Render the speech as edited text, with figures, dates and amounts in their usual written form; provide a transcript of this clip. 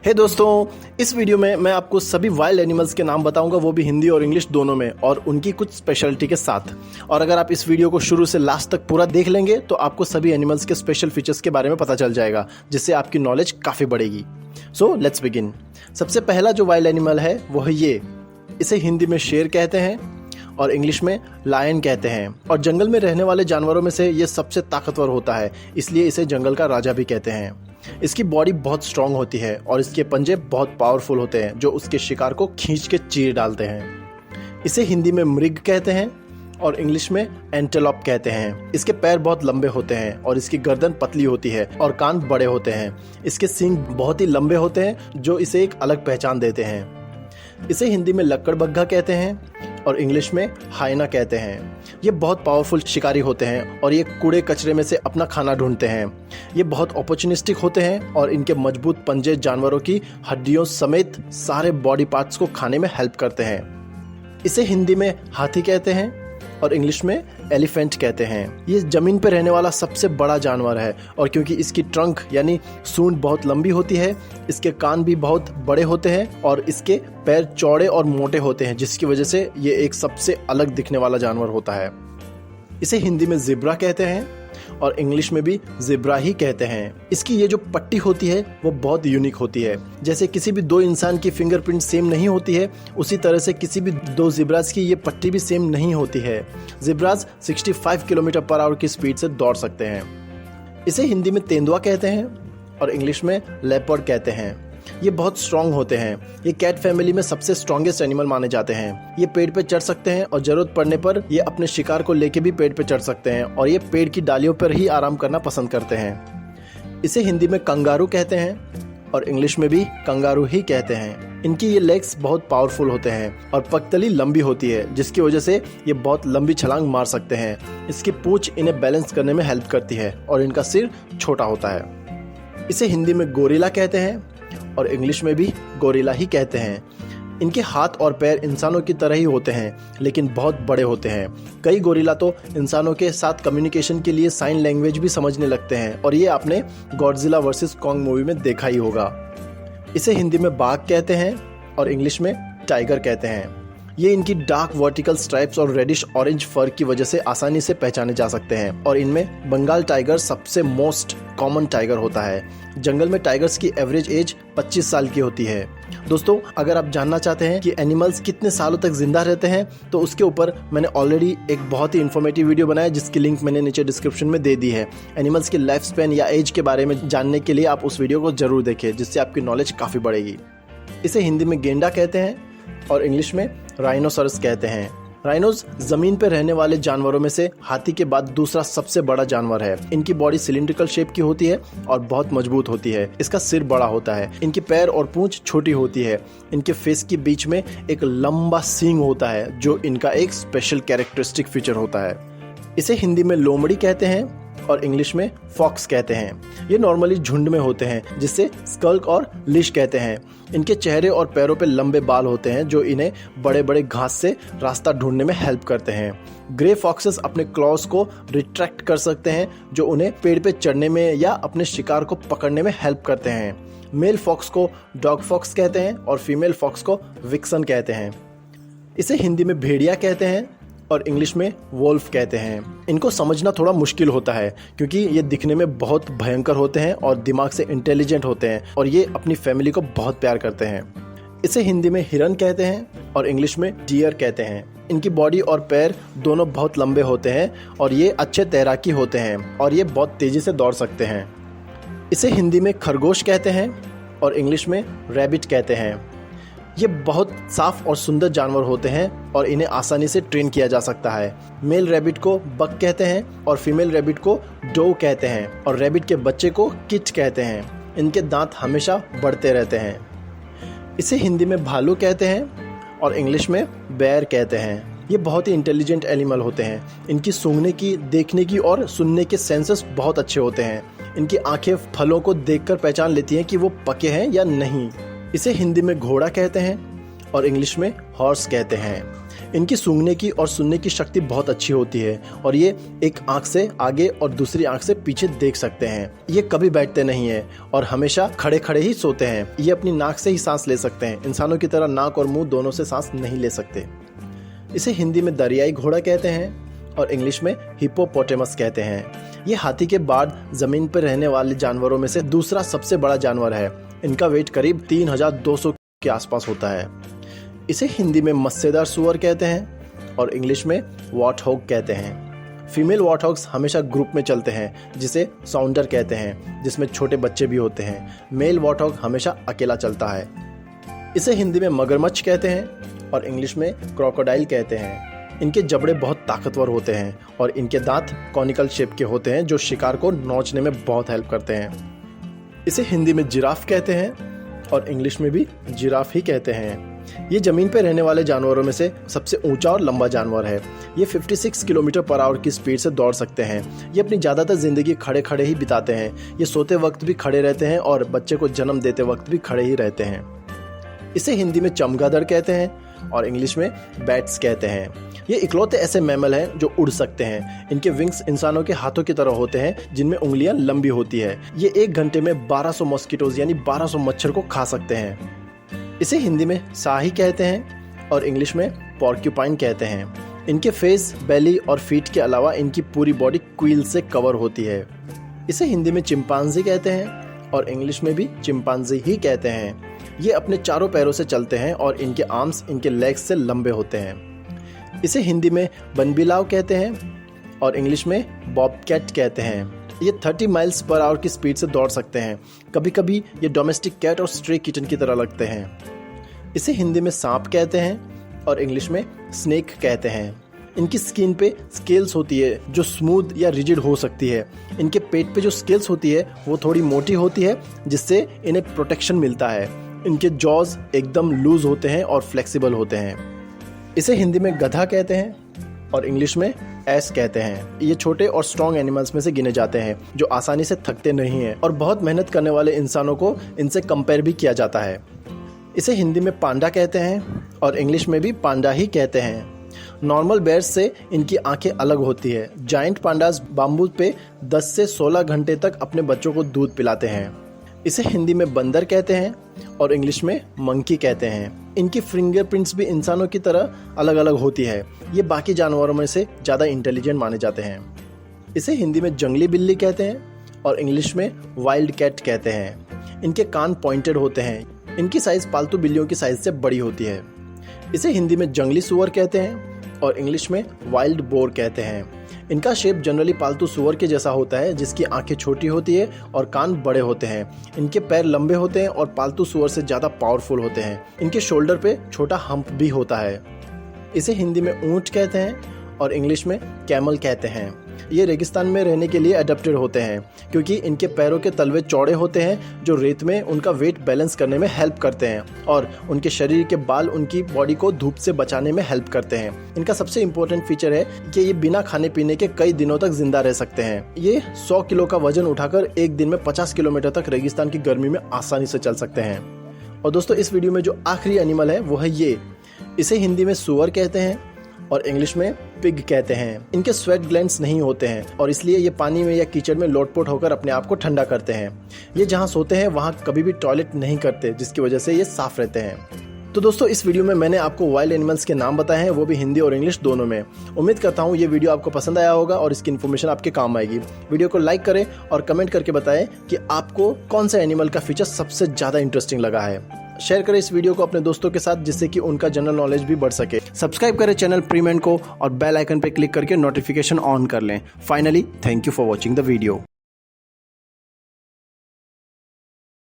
हे दोस्तों, इस वीडियो में मैं आपको सभी वाइल्ड एनिमल्स के नाम बताऊंगा, वो भी हिंदी और इंग्लिश दोनों में, और उनकी कुछ स्पेशलिटी के साथ। और अगर आप इस वीडियो को शुरू से लास्ट तक पूरा देख लेंगे तो आपको सभी एनिमल्स के स्पेशल फीचर्स के बारे में पता चल जाएगा, जिससे आपकी नॉलेज काफ़ी बढ़ेगी। So let's begin. सबसे पहला जो वाइल्ड एनिमल है वो है ये। इसे हिंदी में शेर कहते हैं और इंग्लिश में लायन कहते हैं, और जंगल में रहने वाले जानवरों में से ये सबसे ताकतवर होता है, इसलिए इसे जंगल का राजा भी कहते हैं। इसकी बॉडी बहुत स्ट्रांग होती है और इसके पंजे बहुत पावरफुल होते हैं, जो उसके शिकार को खींच के चीर डालते हैं। इसे हिंदी में मृग कहते हैं और इंग्लिश में एंटेलोप कहते हैं। इसके पैर बहुत लंबे होते हैं और इसकी गर्दन पतली होती है और कान बड़े होते हैं। इसके सींग बहुत ही लंबे होते हैं, जो इसे एक अलग पहचान देते हैं। इसे हिंदी में लक्कड़बग्घा कहते हैं और इंग्लिश में हाइना कहते हैं। ये बहुत पावरफुल शिकारी होते हैं और ये कूड़े कचरे में से अपना खाना ढूंढते हैं। ये बहुत अपॉर्चुनिस्टिक होते हैं और इनके मजबूत पंजे जानवरों की हड्डियों समेत सारे बॉडी पार्ट्स को खाने में हेल्प करते हैं। इसे हिंदी में हाथी कहते हैं और इंग्लिश में एलिफेंट कहते हैं। ये जमीन पर रहने वाला सबसे बड़ा जानवर है, और क्योंकि इसकी ट्रंक यानी सूंड बहुत लंबी होती है, इसके कान भी बहुत बड़े होते हैं और इसके पैर चौड़े और मोटे होते हैं, जिसकी वजह से ये एक सबसे अलग दिखने वाला जानवर होता है। इसे हिंदी में ज़ेब्रा कहते हैं और इंग्लिश में भी ज़ेब्रा ही कहते हैं। इसकी ये जो पट्टी होती है वो बहुत यूनिक होती है। जैसे किसी भी दो इंसान की फिंगरप्रिंट सेम नहीं होती है, उसी तरह से किसी भी दो ज़ेब्रास की ये पट्टी भी सेम नहीं होती है। ज़ेब्रास 65 किलोमीटर पर आवर की स्पीड से दौड़ सकते हैं। इसे हिंदी में तेंदुआ कहते हैं और इंग्लिश में लेपर्ड कहते हैं। ये बहुत स्ट्रांग होते हैं। ये कैट फैमिली में सबसे स्ट्रॉन्गेस्ट एनिमल माने जाते हैं। ये पेड़ पे चढ़ सकते हैं और जरूरत पड़ने पर ये अपने शिकार को लेके भी पेड़ पे चढ़ सकते हैं, और ये पेड़ की डालियों पर ही आराम करना पसंद करते हैं। इसे हिंदी में कंगारू कहते हैं और इंग्लिश में भी कंगारू ही कहते हैं। इनकी ये लेग्स बहुत पावरफुल होते हैं और पगतली लंबी होती है, जिसकी वजह से ये बहुत लंबी छलांग मार सकते हैं। इसकी पूंछ इन्हें बैलेंस करने में हेल्प करती है और इनका सिर छोटा होता है। इसे हिंदी में गोरिल्ला कहते हैं और इंग्लिश में भी गोरिल्ला ही कहते हैं। इनके हाथ और पैर इंसानों की तरह ही होते हैं, लेकिन बहुत बड़े होते हैं। कई गोरिल्ला तो इंसानों के साथ कम्युनिकेशन के लिए साइन लैंग्वेज भी समझने लगते हैं, और ये आपने गॉडजिला वर्सेस कॉन्ग मूवी में देखा ही होगा। इसे हिंदी में बाघ कहते हैं और इंग्लिश में टाइगर कहते हैं। ये इनकी डार्क वर्टिकल स्ट्राइप्स और रेडिश ऑरेंज फर की वजह से आसानी से पहचाने जा सकते हैं, और इनमें बंगाल टाइगर सबसे मोस्ट कॉमन टाइगर होता है। जंगल में टाइगर्स की एवरेज एज 25 साल की होती है। दोस्तों, अगर आप जानना चाहते हैं कि एनिमल्स कितने सालों तक जिंदा रहते हैं, तो उसके ऊपर मैंने ऑलरेडी एक बहुत ही इन्फॉर्मेटिव वीडियो बनाया, जिसकी लिंक मैंने नीचे डिस्क्रिप्शन में दे दी है। एनिमल्स के लाइफ स्पैन या एज के बारे में जानने के लिए आप उस वीडियो को जरूर देखें, जिससे आपकी नॉलेज काफ़ी बढ़ेगी। इसे हिंदी में गेंडा कहते हैं और इंग्लिश में राइनोसरस कहते हैं। राइनोस जमीन पर रहने वाले जानवरों में से हाथी के बाद दूसरा सबसे बड़ा जानवर है। इनकी बॉडी सिलिंड्रिकल शेप की होती है और बहुत मजबूत होती है। इसका सिर बड़ा होता है। इनके पैर और पूंछ छोटी होती है। इनके फेस के बीच में एक लंबा सींग होता है, जो इनका एक स्पेशल कैरेक्टरिस्टिक फीचर होता है। इसे हिंदी में लोमड़ी कहते हैं और इंग्लिश में फॉक्स कहते हैं। ये नॉर्मली झुंड में होते हैं, जिसे स्कल्क और लिश कहते हैं। इनके चेहरे और पैरों पे लंबे बाल होते हैं, जो इन्हें बड़े बड़े घास से रास्ता ढूंढने में हेल्प करते हैं। ग्रे फॉक्सेस अपने क्लॉज को रिट्रैक्ट कर सकते हैं, जो उन्हें पेड़ पे चढ़ने में या अपने शिकार को पकड़ने में हेल्प करते हैं। मेल फॉक्स को डॉग फॉक्स कहते हैं और फीमेल फॉक्स को विक्सन कहते हैं। इसे हिंदी में भेड़िया कहते हैं और इंग्लिश में वोल्फ कहते हैं। इनको समझना थोड़ा मुश्किल होता है, क्योंकि ये दिखने में बहुत भयंकर होते हैं और दिमाग से इंटेलिजेंट होते हैं, और ये अपनी फैमिली को बहुत प्यार करते हैं। इसे हिंदी में हिरन कहते हैं और इंग्लिश में डियर कहते हैं। इनकी बॉडी और पैर दोनों बहुत लंबे होते हैं और ये अच्छे तैराकी होते हैं, और ये बहुत तेजी से दौड़ सकते हैं। इसे हिंदी में खरगोश कहते हैं और इंग्लिश में रैबिट कहते हैं। ये बहुत साफ और सुंदर जानवर होते हैं और इन्हें आसानी से ट्रेन किया जा सकता है। मेल रैबिट को बक कहते हैं और फीमेल रैबिट को डो कहते हैं, और रैबिट के बच्चे को किट कहते हैं। इनके दांत हमेशा बढ़ते रहते हैं। इसे हिंदी में भालू कहते हैं और इंग्लिश में बेयर कहते हैं। ये बहुत ही इंटेलिजेंट एनिमल होते हैं। इनकी सूंघने की, देखने की और सुनने के सेंसेस बहुत अच्छे होते हैं। इनकी आंखें फलों को देखकर पहचान लेती हैं कि वो पके हैं या नहीं। इसे हिंदी में घोड़ा कहते हैं और इंग्लिश में हॉर्स कहते हैं। इनकी सूंघने की और सुनने की शक्ति बहुत अच्छी होती है और ये एक आंख से आगे और दूसरी आंख से पीछे देख सकते हैं। ये कभी बैठते नहीं है और हमेशा खड़े खड़े ही सोते हैं। ये अपनी नाक से ही सांस ले सकते हैं, इंसानों की तरह नाक और मुंह दोनों से सांस नहीं ले सकते। इसे हिंदी में दरियाई घोड़ा कहते हैं और इंग्लिश में हिप्पोपोटेमस कहते हैं। ये हाथी के बाद जमीन पर रहने वाले जानवरों में से दूसरा सबसे बड़ा जानवर है। इनका वेट करीब 3200 के आसपास होता है। इसे हिंदी में मस्सेदार सुअर कहते हैं और इंग्लिश में वॉटहॉग कहते हैं। फीमेल वॉटहॉग्स हमेशा ग्रुप में चलते हैं जिसे साउंडर कहते हैं, जिसमें छोटे बच्चे भी होते हैं। मेल वॉटहॉग हमेशा अकेला चलता है। इसे हिंदी में मगरमच्छ कहते हैं और इंग्लिश में क्रोकोडाइल कहते हैं। इनके जबड़े बहुत ताकतवर होते हैं और इनके दांत कॉनिकल शेप के होते हैं जो शिकार को नोचने में बहुत हेल्प करते हैं। इसे हिंदी में जिराफ कहते हैं और इंग्लिश में भी जिराफ ही कहते हैं। ये जमीन पर रहने वाले जानवरों में से सबसे ऊंचा और लंबा जानवर है। ये 56 किलोमीटर पर आवर की स्पीड से दौड़ सकते हैं। ये अपनी ज़्यादातर जिंदगी खड़े खड़े ही बिताते हैं। ये सोते वक्त भी खड़े रहते हैं और बच्चे को जन्म देते वक्त भी खड़े ही रहते हैं। इसे हिंदी में चमगादड़ कहते हैं और इंग्लिश में बैट्स कहते हैं। ये इकलौते ऐसे मैमल हैं जो उड़ सकते हैं। इनके विंग्स इंसानों के हाथों की तरह होते हैं जिनमें उंगलियां लंबी होती है। ये 1 घंटे में 1200 मॉस्किटोज यानी 1200 मच्छर को खा सकते हैं। इसे हिंदी में साही कहते हैं और इंग्लिश में पॉर्क्यूपाइन कहते हैं। इनके फेस, बेली और फीट के अलावा इनकी पूरी बॉडी क्वील से कवर होती है। इसे हिंदी में चिंपांजी कहते हैं और इंग्लिश में भी चिंपांजी ही कहते हैं। ये अपने चारों पैरों से चलते हैं और इनके आर्म्स इनके लेग्स से लंबे होते हैं। इसे हिंदी में बनबिलाव कहते हैं और इंग्लिश में बॉबकैट कहते हैं। ये 30 माइल्स पर आवर की स्पीड से दौड़ सकते हैं। कभी कभी ये डोमेस्टिक कैट और स्ट्रे किटन की तरह लगते हैं। इसे हिंदी में सांप कहते हैं और इंग्लिश में स्नेक कहते हैं। इनकी स्किन पे स्केल्स होती है जो स्मूथ या रिजिड हो सकती है। इनके पेट पे जो स्केल्स होती है वो थोड़ी मोटी होती है जिससे इन्हें प्रोटेक्शन मिलता है। इनके जॉज एकदम लूज होते हैं और फ्लेक्सिबल होते हैं। इसे हिंदी में गधा कहते हैं और इंग्लिश में एस कहते हैं। ये छोटे और स्ट्रॉन्ग एनिमल्स में से गिने जाते हैं जो आसानी से थकते नहीं हैं और बहुत मेहनत करने वाले इंसानों को इनसे कंपेयर भी किया जाता है। इसे हिंदी में पांडा कहते हैं और इंग्लिश में भी पांडा ही कहते हैं। नॉर्मल बेयर्स से इनकी आंखें अलग होती है। जायंट पांडास बाम्बू पे 10 से 16 घंटे तक अपने बच्चों को दूध पिलाते हैं। इसे हिंदी में बंदर कहते हैं और इंग्लिश में मंकी कहते हैं। इनकी फिंगरप्रिंट्स भी इंसानों की तरह अलग अलग होती है। ये बाकी जानवरों में से ज़्यादा इंटेलिजेंट माने जाते हैं। इसे हिंदी में जंगली बिल्ली कहते हैं और इंग्लिश में वाइल्ड कैट कहते हैं। इनके कान पॉइंटेड होते हैं। इनकी साइज़ पालतू बिल्लियों की साइज़ से बड़ी होती है। इसे हिंदी में जंगली सुअर कहते हैं और इंग्लिश में वाइल्ड बोर कहते हैं। इनका शेप जनरली पालतू सुअर के जैसा होता है जिसकी आंखें छोटी होती है और कान बड़े होते हैं। इनके पैर लंबे होते हैं और पालतू सुअर से ज़्यादा पावरफुल होते हैं। इनके शोल्डर पे छोटा हम्प भी होता है। इसे हिंदी में ऊंट कहते हैं और इंग्लिश में कैमल कहते हैं। ये रेगिस्तान में रहने के लिए अडेप्टेड होते हैं क्योंकि इनके पैरों के तलवे चौड़े होते हैं जो रेत में उनका वेट बैलेंस करने में हेल्प करते हैं और उनके शरीर के बाल उनकी बॉडी को धूप से बचाने में हेल्प करते हैं। इनका सबसे इम्पोर्टेंट फीचर है कि ये बिना खाने पीने के कई दिनों तक जिंदा रह सकते हैं। ये 100 किलो का वजन उठाकर एक दिन में 50 किलोमीटर तक रेगिस्तान की गर्मी में आसानी से चल सकते हैं। और दोस्तों इस वीडियो में जो आखिरी एनिमल है वो है ये। इसे हिंदी में सुअर कहते हैं और इंग्लिश में पिग कहते हैं। इनके स्वेट ग्लैंड्स नहीं होते हैं और इसलिए ये पानी में या कीचड़ में लोटपोट होकर अपने आप को ठंडा करते हैं। ये जहाँ सोते हैं वहाँ कभी भी टॉयलेट नहीं करते जिसकी वजह से ये साफ रहते हैं। तो दोस्तों इस वीडियो में मैंने आपको वाइल्ड एनिमल्स के नाम बताए हैं, वो भी हिंदी और इंग्लिश दोनों में। उम्मीद करता हूँ ये वीडियो आपको पसंद आया होगा और इसकी इन्फॉर्मेशन आपके काम आएगी। वीडियो को लाइक करें और कमेंट करके बताएं कि आपको कौन सा एनिमल का फीचर सबसे ज़्यादा इंटरेस्टिंग लगा है। शेयर करें इस वीडियो को अपने दोस्तों के साथ जिससे कि उनका जनरल नॉलेज भी बढ़ सके। सब्सक्राइब करें चैनल प्रीमेंट को और बेल आइकन पर क्लिक करके नोटिफिकेशन ऑन कर लें। Finally thank you for watching the video.